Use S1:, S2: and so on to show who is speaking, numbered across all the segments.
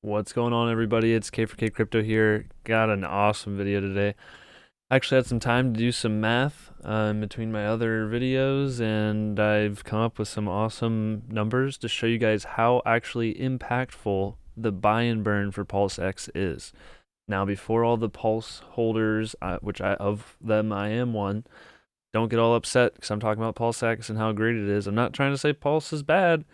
S1: What's going on, everybody? It's K4K Crypto here. Got an awesome video today. I actually had some time to do some math in between my other videos, and I've come up with some awesome numbers to show you guys how actually impactful the buy and burn for PulseX is. Now, before all the Pulse holders, of them I am one, don't get all upset because I'm talking about PulseX and how great it is. I'm not trying to say Pulse is bad.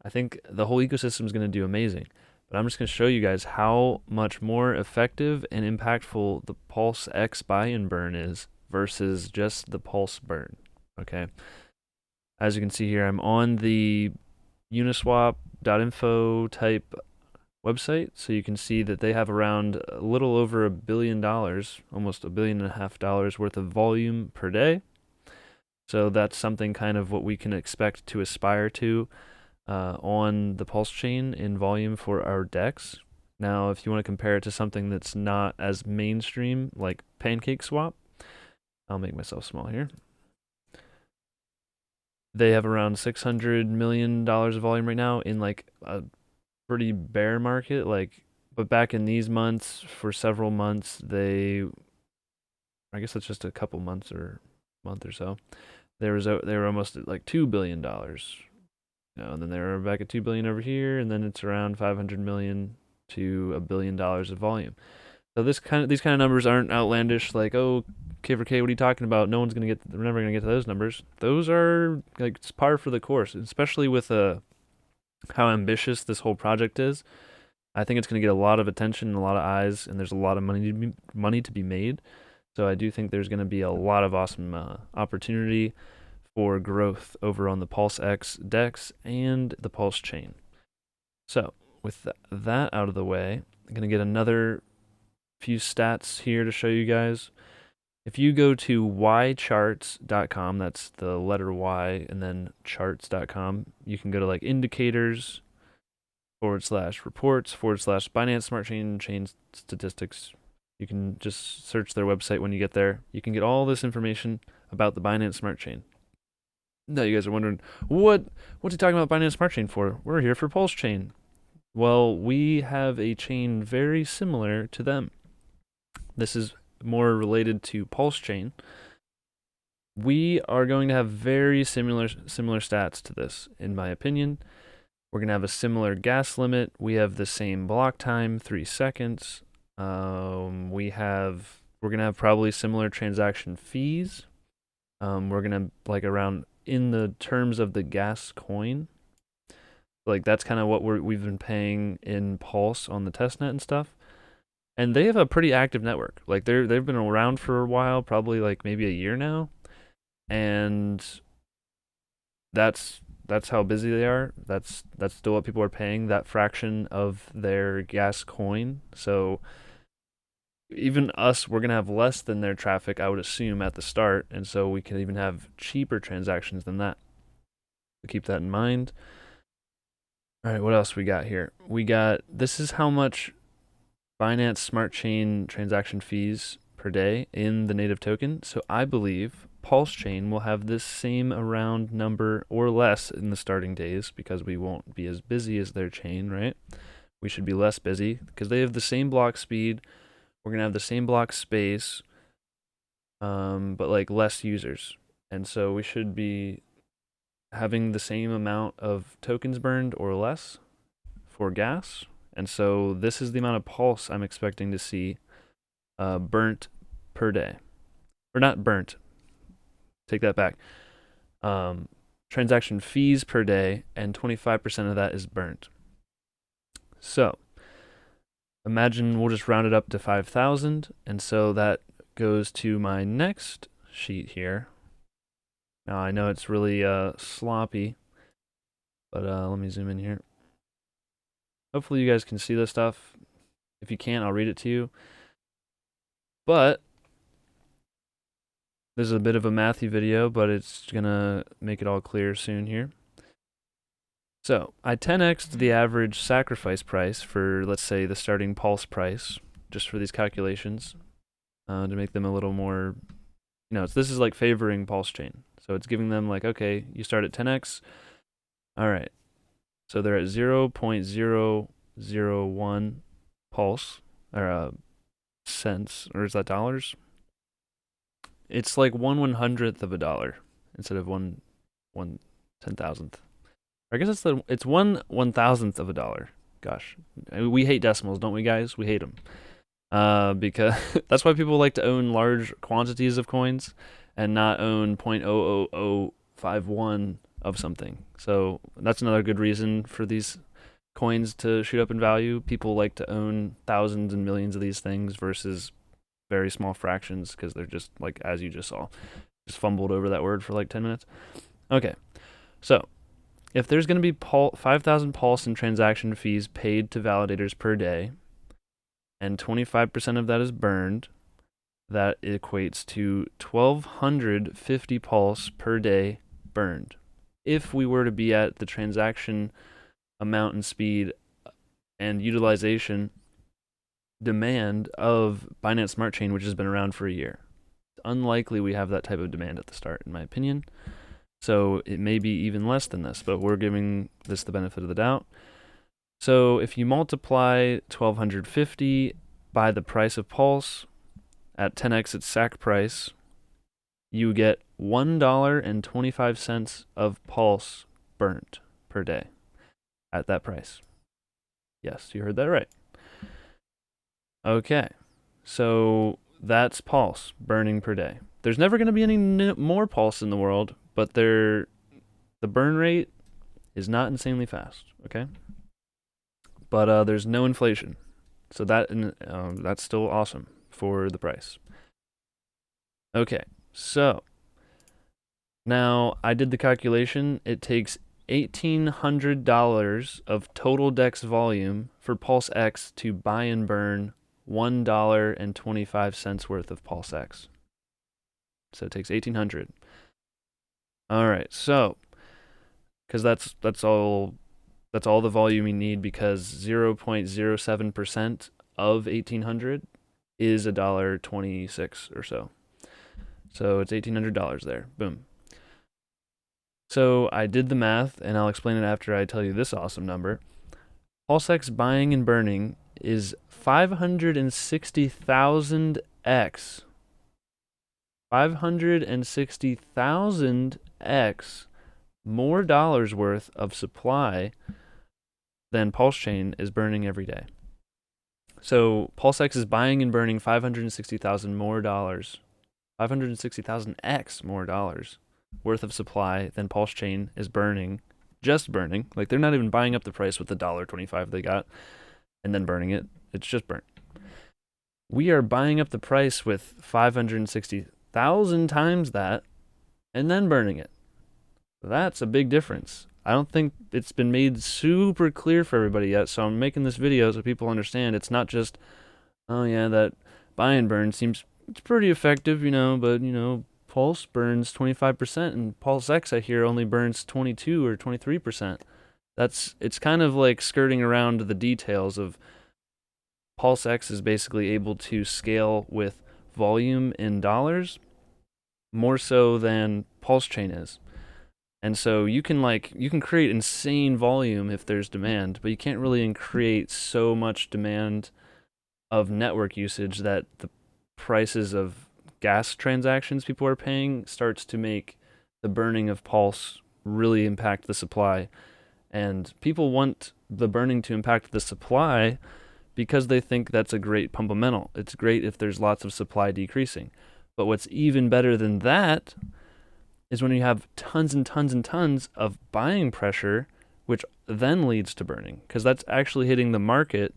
S1: I think the whole ecosystem is going to do amazing. But I'm just going to show you guys how much more effective and impactful the PulseX buy and burn is versus just the Pulse burn. Okay. As you can see here, I'm on the uniswap.info type website. So you can see that they have around a little over $1 billion, almost $1.5 billion worth of volume per day. So that's something kind of what we can expect to aspire to on the Pulsechain in volume for our DEX. Now, if you want to compare it to something that's not as mainstream, like PancakeSwap, I'll make myself small here. They have around $600 million of volume right now in like a pretty bear market. But back in these months, for several months, I guess it's just a couple months or month or so, they were almost at like $2 billion. And then they're back at 2 billion over here, and then it's around 500 million to $1 billion of volume. So these kind of numbers aren't outlandish. Like, oh, K4K, what are you talking about? We're never gonna get to those numbers. Those are like it's par for the course, especially with how ambitious this whole project is. I think it's gonna get a lot of attention and a lot of eyes, and there's a lot of money to be made. So I do think there's gonna be a lot of awesome opportunity for growth over on the PulseX DEX and the Pulsechain. So with that out of the way, I'm going to get another few stats here to show you guys. If you go to ycharts.com, that's the letter Y and then charts.com, you can go to like indicators /reports /Binance Smart Chain statistics. You can just search their website when you get there. You can get all this information about the Binance Smart Chain. Now you guys are wondering, what's he talking about Binance Smart Chain for? We're here for Pulsechain. Well, we have a chain very similar to them. This is more related to Pulsechain. We are going to have very similar stats to this, in my opinion. We're going to have a similar gas limit. We have the same block time, 3 seconds. We're going to have probably similar transaction fees. We're going to like around in the terms of the gas coin, like that's kind of what we've been paying in Pulse on the testnet and stuff. And they have a pretty active network. Like they've been around for a while, probably like maybe a year now, and that's how busy they are. That's still what people are paying, that fraction of their gas coin. So even us, we're gonna have less than their traffic, I would assume, at the start, and so we can even have cheaper transactions than that. So keep that in mind. All right, what else we got here? This is how much Binance Smart Chain transaction fees per day in the native token. So I believe Pulsechain will have this same around number or less in the starting days because we won't be as busy as their chain, right? We should be less busy because they have the same block speed. We're going to have the same block space, but like less users. And so we should be having the same amount of tokens burned or less for gas. And so this is the amount of pulse I'm expecting to see burnt per day. Or not burnt. Take that back. Transaction fees per day, and 25% of that is burnt. So imagine we'll just round it up to 5,000, and so that goes to my next sheet here. Now I know it's really sloppy, but let me zoom in here. Hopefully you guys can see this stuff. If you can't, I'll read it to you. But this is a bit of a mathy video, but it's gonna make it all clear soon here. So I 10x'd the average sacrifice price for, let's say, the starting pulse price, just for these calculations, to make them a little more, this is like favoring Pulsechain. So it's giving them like, okay, you start at 10x. All right. So they're at 0.0 0.01 pulse or cents, or is that dollars? It's like 1/100th of a dollar instead of 1/10,000th. I guess it's 1/1000th of a dollar. Gosh, we hate decimals, don't we, guys? We hate them. Because that's why people like to own large quantities of coins and not own 0.00051 of something. So that's another good reason for these coins to shoot up in value. People like to own thousands and millions of these things versus very small fractions because they're just like, as you just saw, just fumbled over that word for like 10 minutes. Okay, so if there's going to be 5,000 pulse and transaction fees paid to validators per day, and 25% of that is burned, that equates to 1,250 pulse per day burned. If we were to be at the transaction amount and speed and utilization demand of Binance Smart Chain, which has been around for a year. It's unlikely we have that type of demand at the start, in my opinion. So it may be even less than this, but we're giving this the benefit of the doubt. So if you multiply 1,250 by the price of Pulse at 10x its SAC price, you get $1.25 of Pulse burnt per day at that price. Yes, you heard that right. Okay, so that's Pulse burning per day. There's never going to be any more Pulse in the world, but the burn rate is not insanely fast, okay? But there's no inflation, so that's still awesome for the price. Okay, so now I did the calculation. It takes $1,800 of total DEX volume for PulseX to buy and burn $1.25 worth of PulseX. So it takes $1,800. All right, so because that's all the volume you need, because 0.07% of 1,800 is $1.26 or so. So it's $1,800 there. Boom. So I did the math, and I'll explain it after I tell you this awesome number. PulseX buying and burning is 560,000x. 560,000x more dollars worth of supply than Pulsechain is burning every day. So PulseX is buying and burning 560,000 more dollars, 560,000x more dollars worth of supply than Pulsechain is burning, just burning. Like, they're not even buying up the price with the $1.25 they got and then burning it. It's just burnt. We are buying up the price with 560,000 times that and then burning it. That's a big difference. I don't think it's been made super clear for everybody yet, so I'm making this video so people understand it's not just, oh yeah, that buy and burn seems it's pretty effective, but Pulse burns 25% and PulseX I hear only burns 22 or 23%. It's kind of like skirting around the details of PulseX is basically able to scale with volume in dollars more so than Pulsechain is. And so you can create insane volume if there's demand, but you can't really create so much demand of network usage that the prices of gas transactions people are paying starts to make the burning of Pulse really impact the supply. And people want the burning to impact the supply because they think that's a great fundamental. It's great if there's lots of supply decreasing. But what's even better than that is when you have tons and tons and tons of buying pressure, which then leads to burning, because that's actually hitting the market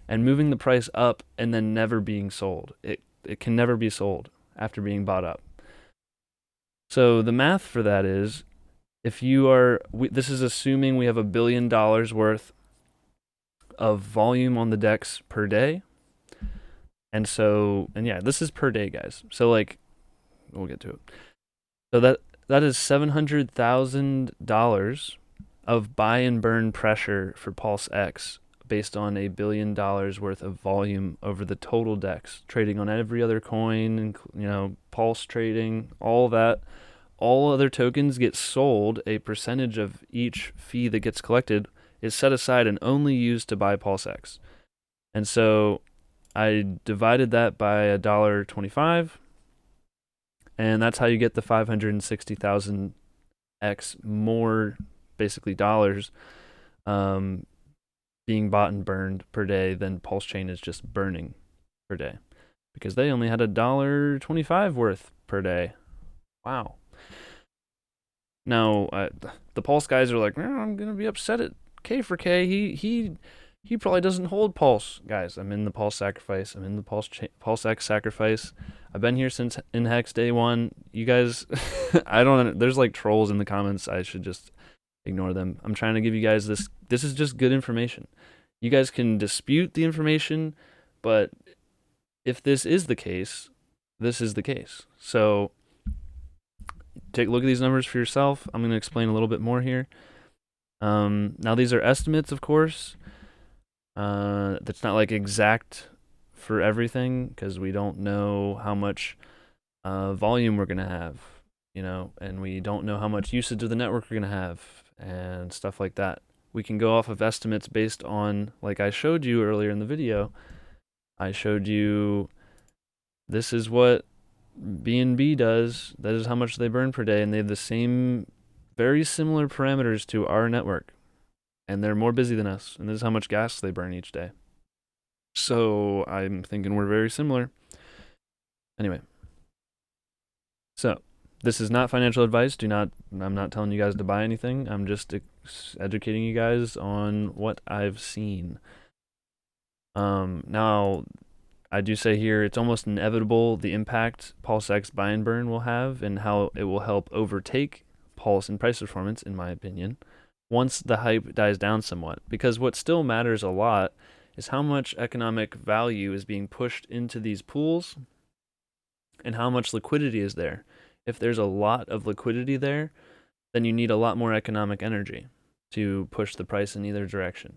S1: and moving the price up and then never being sold. It can never be sold after being bought up. So the math for that is, if you are, this is assuming we have $1 billion worth of volume on the DEX per day. And yeah, this is per day, guys. So we'll get to it. So that is $700,000 of buy and burn pressure for PulseX based on $1 billion worth of volume over the total DEX, trading on every other coin, and Pulse trading, all that. All other tokens get sold. A percentage of each fee that gets collected is set aside and only used to buy PulseX. And so I divided that by $1.25, and that's how you get the 560,000x more, basically dollars, being bought and burned per day than Pulsechain is just burning per day, because they only had $1.25 worth per day. Wow. Now, the Pulse guys are like, I'm gonna be upset at K for K. He probably doesn't hold Pulse. Guys, I'm in the Pulse sacrifice. I'm in the PulseX sacrifice. I've been here since in Hex day one. You guys, I don't. There's like trolls in the comments. I should just ignore them. I'm trying to give you guys this. This is just good information. You guys can dispute the information, but if this is the case, this is the case. So take a look at these numbers for yourself. I'm going to explain a little bit more here. Now these are estimates, of course. That's not like exact for everything, because we don't know how much volume we're going to have, and we don't know how much usage of the network we're going to have and stuff like that. We can go off of estimates based on, like I showed you earlier in the video. I showed you this is what BNB does. That is how much they burn per day, and they have the same, very similar parameters to our network, and they're more busy than us, and this is how much gas they burn each day. So I'm thinking we're very similar. Anyway, so this is not financial advice. I'm not telling you guys to buy anything. I'm just educating you guys on what I've seen. Now, I do say here, it's almost inevitable the impact PulseX buy and burn will have, and how it will help overtake Pulse in price performance, in my opinion, once the hype dies down somewhat. Because what still matters a lot is how much economic value is being pushed into these pools and how much liquidity is there. If there's a lot of liquidity there, then you need a lot more economic energy to push the price in either direction.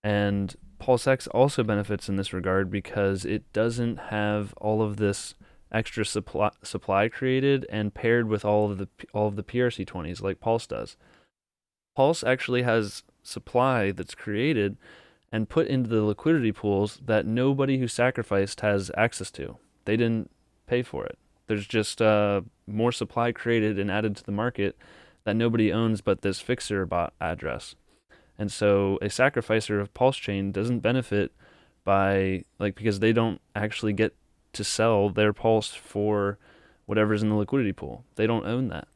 S1: And PulseX also benefits in this regard because it doesn't have all of this extra supply created and paired with all of the PRC20s like Pulse does. Pulse actually has supply that's created and put into the liquidity pools that nobody who sacrificed has access to. They didn't pay for it. There's just more supply created and added to the market that nobody owns but this fixer bot address. And so a sacrificer of Pulsechain doesn't benefit because they don't actually get to sell their Pulse for whatever's in the liquidity pool. They don't own that.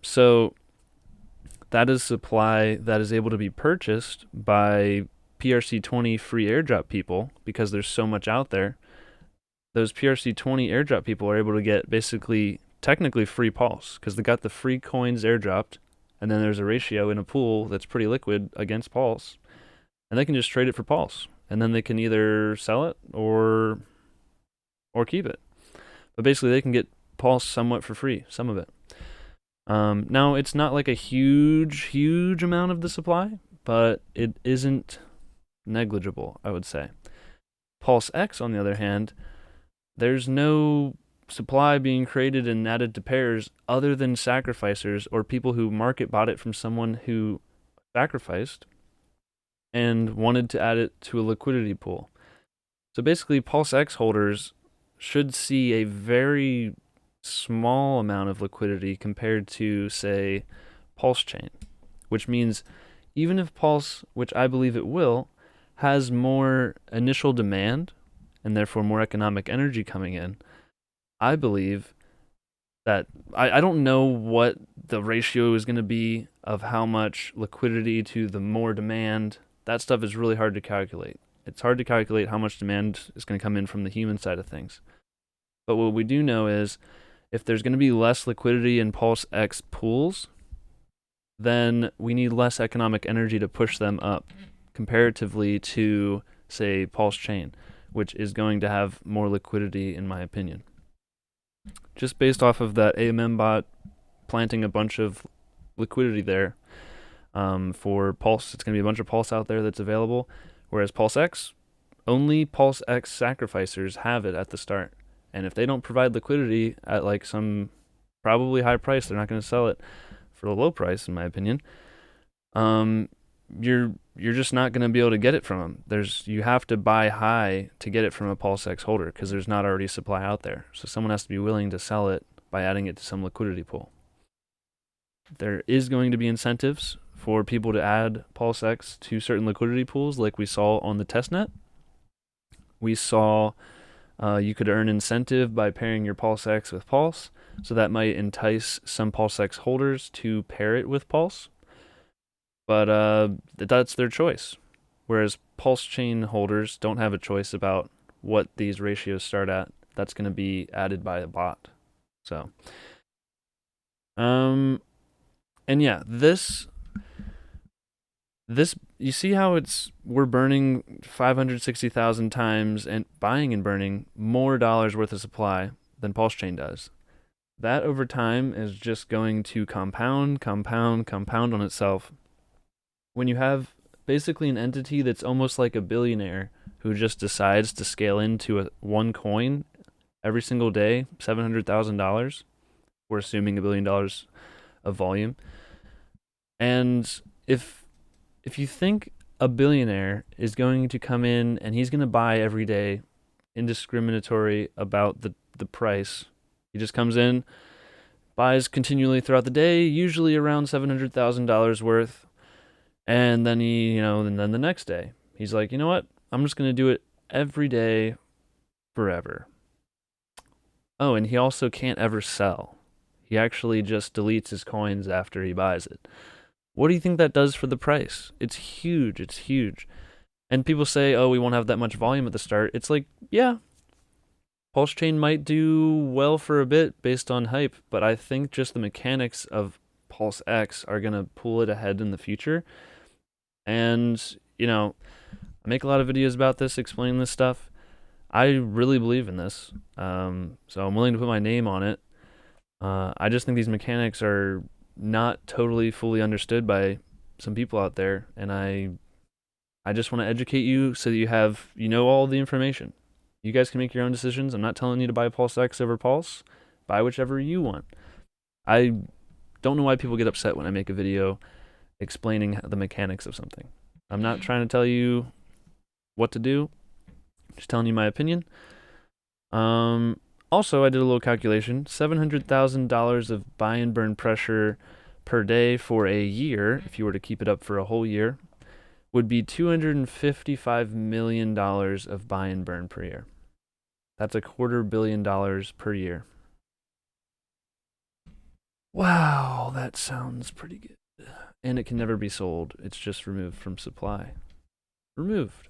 S1: So that is supply that is able to be purchased by PRC20 free airdrop people because there's so much out there. Those PRC20 airdrop people are able to get basically technically free Pulse because they got the free coins airdropped, and then there's a ratio in a pool that's pretty liquid against Pulse, and they can just trade it for Pulse, and then they can either sell it or keep it. But basically they can get Pulse somewhat for free, some of it. Now, it's not like a huge amount of the supply, but it isn't negligible, I would say. PulseX, on the other hand, there's no supply being created and added to pairs other than sacrificers or people who market bought it from someone who sacrificed and wanted to add it to a liquidity pool. So basically, PulseX holders should see a very small amount of liquidity compared to, say, Pulsechain, which means even if Pulse, which I believe it will, has more initial demand and therefore more economic energy coming in, I believe that I don't know what the ratio is going to be of how much liquidity to the more demand. That stuff is really hard to calculate. It's hard to calculate how much demand is going to come in from the human side of things. But what we do know is if there's going to be less liquidity in PulseX pools, then we need less economic energy to push them up comparatively to, say, Pulsechain, which is going to have more liquidity, in my opinion. Just based off of that AMM bot planting a bunch of liquidity there for Pulse, it's going to be a bunch of Pulse out there that's available, whereas PulseX, only PulseX sacrificers have it at the start. And if they don't provide liquidity at like some probably high price, they're not going to sell it for a low price, in my opinion. um, you're just not going to be able to get it from them. You have to buy high to get it from a PulseX holder because there's not already supply out there. So someone has to be willing to sell it by adding it to some liquidity pool. There is going to be incentives for people to add PulseX to certain liquidity pools, like we saw on the testnet. We saw you could earn incentive by pairing your PulseX with Pulse, so that might entice some PulseX holders to pair it with Pulse. But that's their choice. Whereas Pulsechain holders don't have a choice about what these ratios start at. That's going to be added by a bot. So, and yeah, this you see how we're burning 560,000 times and buying and burning more dollars worth of supply than Pulsechain does. That over time is just going to compound on itself. When you have basically an entity that's almost like a billionaire who just decides to scale into one coin every single day, $700,000, we're assuming $1 billion of volume. And if you think a billionaire is going to come in and he's going to buy every day, indiscriminatory about the price, he just comes in, buys continually throughout the day, usually around $700,000 worth, and then and then the next day, he's like, you know what? I'm just going to do it every day forever. Oh, and he also can't ever sell. He actually just deletes his coins after he buys it. What do you think that does for the price? It's huge. It's huge. And people say, oh, we won't have that much volume at the start. It's like, yeah, Pulsechain might do well for a bit based on hype, but I think just the mechanics of PulseX are going to pull it ahead in the future. And, I make a lot of videos about this, explaining this stuff. I really believe in this. So I'm willing to put my name on it. I just think these mechanics are not totally fully understood by some people out there, and I just want to educate you so that you have all the information. You guys can make your own decisions. I'm not telling you to buy PulseX over Pulse. Buy whichever you want. I don't know why people get upset when I make a video explaining the mechanics of something. I'm not trying to tell you what to do. Just telling you my opinion. Also, I did a little calculation. $700,000 of buy and burn pressure per day for a year, if you were to keep it up for a whole year, would be $255 million of buy and burn per year. That's $250 million per year. Wow, that sounds pretty good. And it can never be sold. It's just removed from supply. Removed.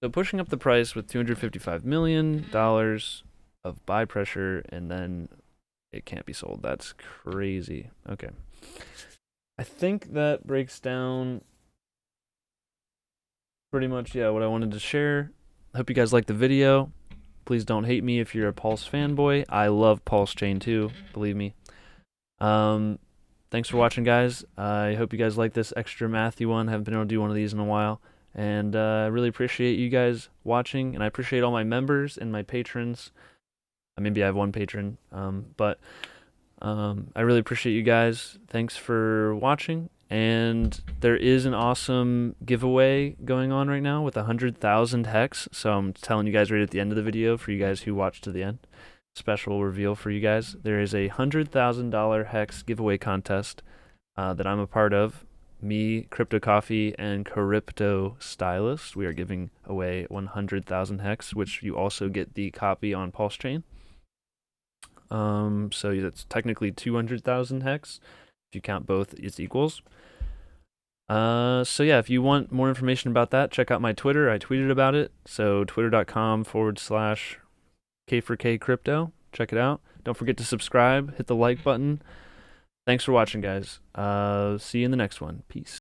S1: So pushing up the price with $255 million of buy pressure, and then it can't be sold. That's crazy. Okay. I think that breaks down pretty much, what I wanted to share. I hope you guys liked the video. Please don't hate me if you're a Pulse fanboy. I love Pulsechain too, believe me. Thanks for watching, guys. I hope you guys like this extra mathy one. Haven't been able to do one of these in a while. And I really appreciate you guys watching, and I appreciate all my members and my patrons. Maybe I have one patron, but I really appreciate you guys. Thanks for watching. And there is an awesome giveaway going on right now with 100,000 hex. So I'm telling you guys right at the end of the video for you guys who watch to the end. Special reveal for you guys. There is a $100,000 hex giveaway contest that I'm a part of. Me, Crypto Coffee, and Crypto Stylist. We are giving away 100,000 hex, which you also get the copy on Pulsechain. So that's technically 200,000 hex. If you count both, it's equals. So yeah, if you want more information about that, check out my Twitter. I tweeted about it. So twitter.com/K4K Crypto. Check it out. Don't forget to subscribe. Hit the like button. Thanks for watching, guys. See you in the next one. Peace.